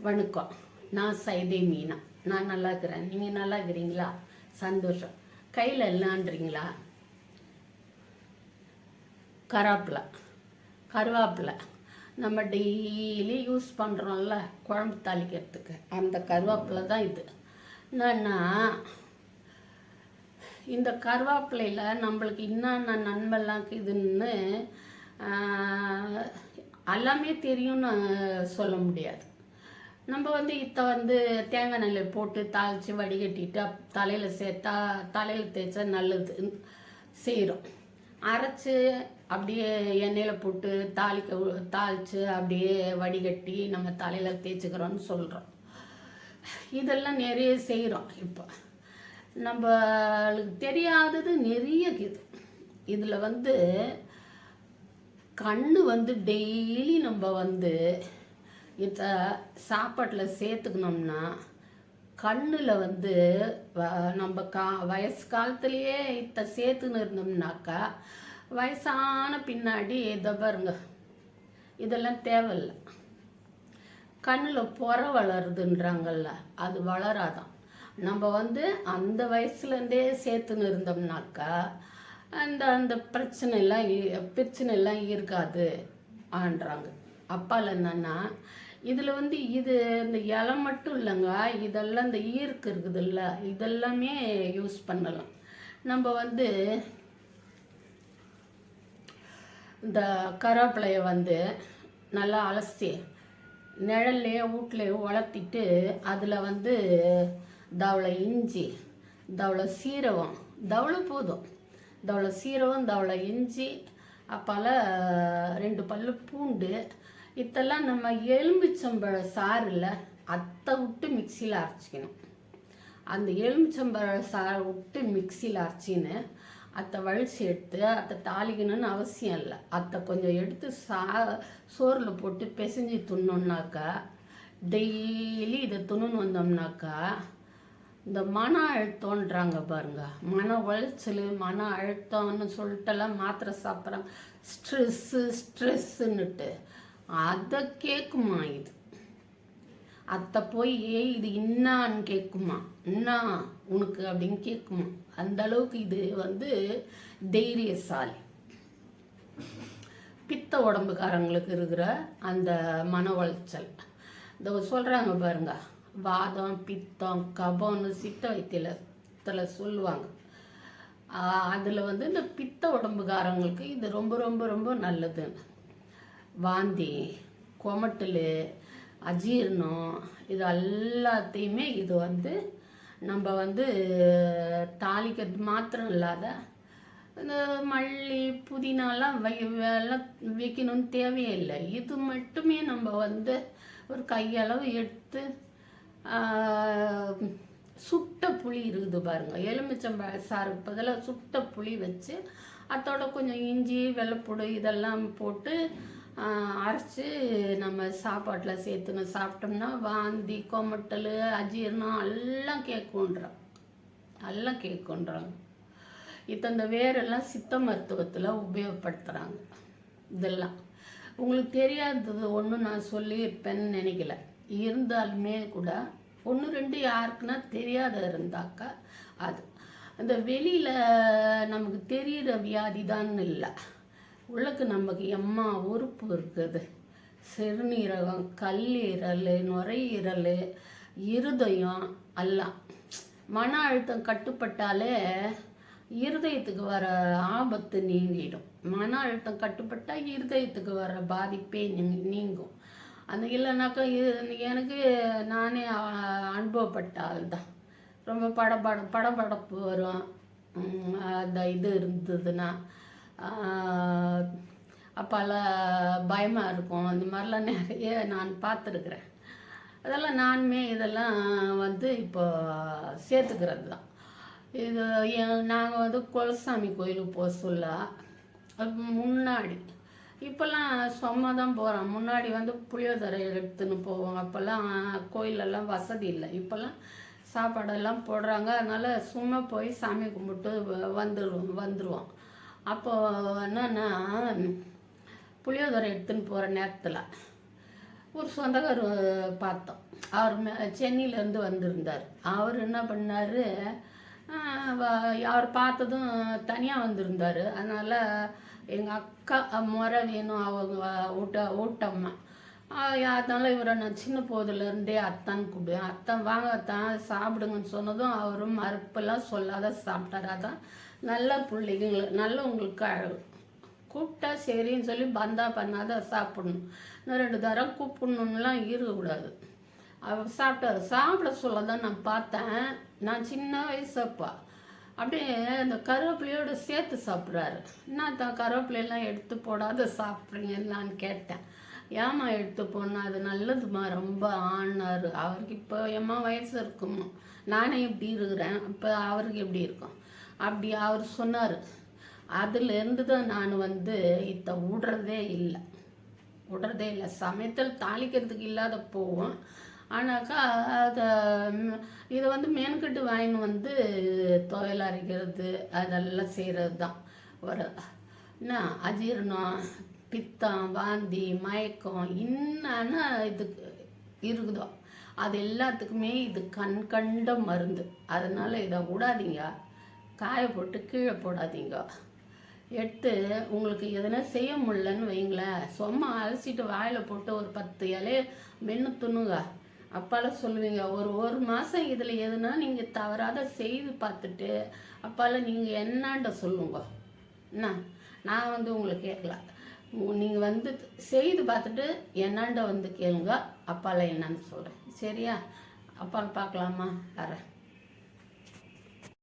வணக்கம். நான் சைதே மீனா. நான் நல்லா இருக்கிறேன். நீங்கள் நல்லா இருக்கிறீங்களா? சந்தோஷம். கையில் என்னான்றீங்களா? கருவேப்பிலை நம்ம டெய்லி யூஸ் பண்ணுறோம்ல குழம்பு தாளிக்கிறதுக்கு, அந்த கருவேப்பிலை தான் இது. என்னன்னா, இந்த கருவேப்பிலையில் நம்மளுக்கு என்னென்ன நன்மைலாம் இருக்குதுன்னு எல்லாமே தெரியும்னு சொல்ல முடியாது. நம்ம தேங்காய் எண்ணெயில் போட்டு தாளித்து வடிகட்டிட்டு தலையில் சேர்த்தா தலையில் தேய்ச்சா நல்லது செய்கிறோம். அரைச்சி அப்படியே எண்ணெயில் போட்டு தாளித்து அப்படியே வடிகட்டி நம்ம தலையில் தேய்ச்சிக்கிறோன்னு சொல்கிறோம். இதெல்லாம் நிறைய செய்கிறோம். இப்போ நம்மளுக்கு தெரியாதது நிறைய இருக்குது. இதில் கண்ணு டெய்லி நம்ம இதை சாப்பாட்டில் சேர்த்துக்கணும்னா கண்ணில் நம்ம வயசு காலத்துலேயே இதை சேர்த்துன்னு இருந்தோம்னாக்கா வயசான பின்னாடி இதை பாருங்க, இதெல்லாம் தேவையில்லை. கண்ணில் புற வளருதுன்றாங்கல்ல, அது வளராதான். நம்ம அந்த வயசுலேருந்தே சேர்த்துன்னு இருந்தோம்னாக்கா அந்த பிரச்சனைலாம் இருக்காது ஆன்றாங்க. அப்பால் என்னன்னா, இதில் இது இந்த இலை மட்டும் இல்லைங்க, இதெல்லாம் இந்த ஈர்க்கு இருக்குது இல்லை, இதெல்லாமே யூஸ் பண்ணலாம். நம்ம இந்த கருவேப்பிலையை நல்லா அலசி நிழல்லையோ வீட்லையோ வளர்த்திட்டு அதில் தவளை இஞ்சி, தவளை சீரகம், தவளை போதும், தவளை சீரகம், தவளை இஞ்சி, அப்பால் 2 பல்லு பூண்டு, இதெல்லாம் நம்ம எலும்பிச்சம்பழ சாறில் அத்தை விட்டு மிக்சியில் அரைச்சிக்கணும். அந்த எலுமிச்சம்பழ சாறை விட்டு மிக்சியில் அரைச்சின்னு அத்தை வழிச்சு எடுத்து அத்தை தாளிக்கணும்னு அவசியம் இல்லை. அத்தை கொஞ்சம் எடுத்து சோறில் போட்டு பிசைஞ்சு துண்ணோம்னாக்கா, டெய்லி இதை துணுன்னு வந்தோம்னாக்கா இந்த மன அழுத்தம்ன்றாங்க பாருங்க, மன உளைச்சல், மன அழுத்தம்னு சொல்லிட்டுலாம் மாத்திரை சாப்பிட்றாங்க, ஸ்ட்ரெஸ்ஸுன்னுட்டு. அதை கேட்குமா இது? அத்தை போய் இது இன்னான்னு கேட்குமா, இன்னா உனக்கு அப்படின்னு கேட்குமா? அந்த அளவுக்கு இது தைரியசாலி. பித்த உடம்புக்காரங்களுக்கு இருக்கிற அந்த மன உளைச்சல் இந்த சொல்கிறாங்க பாருங்க, வாதம், பித்தம், கபம்னு சித்த வைத்தியத்தில் சொல்லுவாங்க. அதில் இந்த பித்த உடம்புக்காரங்களுக்கு இது ரொம்ப ரொம்ப ரொம்ப நல்லது. வாந்தி, கொமட்டல், அஜீர்ணம், இது எல்லாத்தையுமே இது நம்ம தாளிக்கிறது மாத்திரம் இல்லாத இந்த மல்லி, புதினாலாம் வைக்கணும்னு தேவையே இல்லை. இது மட்டுமே நம்ம ஒரு கையளவு எடுத்து சுட்ட புளி இருக்குது பாருங்க, எலுமிச்சம்பழ சாருக்கு பதிலாக சுட்ட புளி வச்சு அதோட கொஞ்சம் இஞ்சி, வெள்ளைப்பூடு இதெல்லாம் போட்டு அரைச்சி நம்ம சாப்பாட்டில் சேர்த்துன்னு சாப்பிட்டோம்னா வாந்தி, கொமட்டல், அஜீர்ணம் எல்லாம் கேட்குன்றாங்க. இந்த வேரெல்லாம் சித்த மருத்துவத்தில் உபயோகப்படுத்துகிறாங்க. இதெல்லாம் உங்களுக்கு தெரியாதது ஒன்றும் நான் சொல்லியிருப்பேன்னு நினைக்கல. இருந்தாலுமே கூட 1-2 யாருக்குன்னா தெரியாத இருந்தாக்கா அது அந்த வெளியில் நமக்கு தெரிகிற வியாதி தான் இல்லை, உள்ளக்கு நமக்கு எம்மா உறுப்பு இருக்குது. சிறுநீரகம், கல்லீரல், நுரையீரல், இருதயம் எல்லாம். மன அழுத்தம் கட்டுப்பட்டாலே இருதயத்துக்கு வர ஆபத்து நீங்கிடும். மன அழுத்தம் கட்டுப்பட்டால் இருதயத்துக்கு வர பாதிப்பே நீங்கும். அந்த இல்லைனாக்கா எனக்கு நானே அனுபவப்பட்ட ஆள் தான். ரொம்ப படபடப்பு வரும். அந்த இது இருந்ததுன்னா அப்போல்லாம் பயமாக இருக்கும். அந்த மாதிரிலாம் நிறைய நான் பார்த்துருக்குறேன். அதெல்லாம் நானுமே இதெல்லாம் இப்போ சேர்த்துக்கிறது தான். இது நாங்கள் குலசாமி கோயிலுக்கு போக சொல்ல முன்னாடி, இப்போல்லாம் சும்மா தான் போகிறோம். முன்னாடி புளியோதரை எடுத்துன்னு போவோம். அப்போல்லாம் கோயிலெல்லாம் வசதி இல்லை. இப்போல்லாம் சாப்பாடெல்லாம் போடுறாங்க. அதனால் சும்மா போய் சாமி கும்பிட்டு வந்துடுவோம். அப்போது என்னன்னா, புளியோதரை எடுத்துன்னு போகிற நேரத்தில் ஒரு சொந்தக்கார் பார்த்தோம். அவர் சென்னையிலேருந்து வந்திருந்தார். அவர் என்ன பண்ணார், அவர் பார்த்ததும் தனியாக வந்திருந்தார். அதனால் எங்கள் அக்கா முறை வேணும் அவங்க ஊட்டம்மா. அதனால இவரை நான் சின்ன போதுலேருந்தே அத்தான்னு கூப்பிடுவேன். அத்தான் வாங்க அத்தான் சாப்பிடுங்கன்னு சொன்னதும் அவரும் மறுப்பெல்லாம் சொல்லாத சாப்பிட்டாரு. அதான் நல்ல பிள்ளைங்க நல்லவங்களுக்கு அழகு. கூப்பிட்டா சரின்னு சொல்லி பந்தா பண்ணாத சாப்பிடணும். இன்னும் 2 தரம் கூப்பிடணுன்னுலாம் இருக்கக்கூடாது. அவர் சாப்பிட்டாரு. சாப்பிட சொல்ல தான் நான் பார்த்தேன். நான் சின்ன வயசப்பா அப்படியே அந்த கருவேப்பிலையோடு சேர்த்து சாப்பிட்றாரு. என்ன கருவேப்பிலையெல்லாம் எடுத்து போடாத சாப்பிட்றீங்களான்னு கேட்டேன். ஏம்மா எடுத்து போனால் அது நல்லதுமா ரொம்ப ஆனார். அவருக்கு இப்போ எம்மா வயசு இருக்குமா, நானே இப்படி இருக்கிறேன், இப்போ அவருக்கு எப்படி இருக்கும் அப்படி அவர் சொன்னார். அதுலேருந்து தான் நான் இதை விடுறதே இல்லை. சமயத்தில் தாளிக்கிறதுக்கு இல்லாத போவோம். ஆனாக்கா அதை இதை மேன்கட்டு வாங்கின்னு துவையல் அரைக்கிறது அதெல்லாம் செய்கிறது தான். ஒரு என்ன அஜீரணம், பித்தம், வாந்தி, மயக்கம் என்னன்னா இதுக்கு இருக்குதோ அது எல்லாத்துக்குமே இது கண்ட மருந்து. அதனால் இதை விடாதீங்க, காய போட்டு கீழே போடாதீங்க. எடுத்து உங்களுக்கு எதனா செய்ய முடியலன்னு வைங்களேன், சும்மா அலசிட்டு வாயில் போட்டு ஒரு 10 இலையை மென்று துணுங்க. அப்பால சொல்லுவீங்க ஒரு மாதம் இதில் எதுனா நீங்கள் தவறாத செய்து பார்த்துட்டு அப்பால நீங்கள் என்னாண்ட சொல்லுங்க. என்ன நான் உங்களுக்கு கேட்கல, நீங்கள் செய்து பார்த்துட்டு என்னாண்ட கேளுங்க. அப்பால என்னன்னு சொல்கிறேன். சரியா? அப்பால பார்க்கலாமா? வரேன்.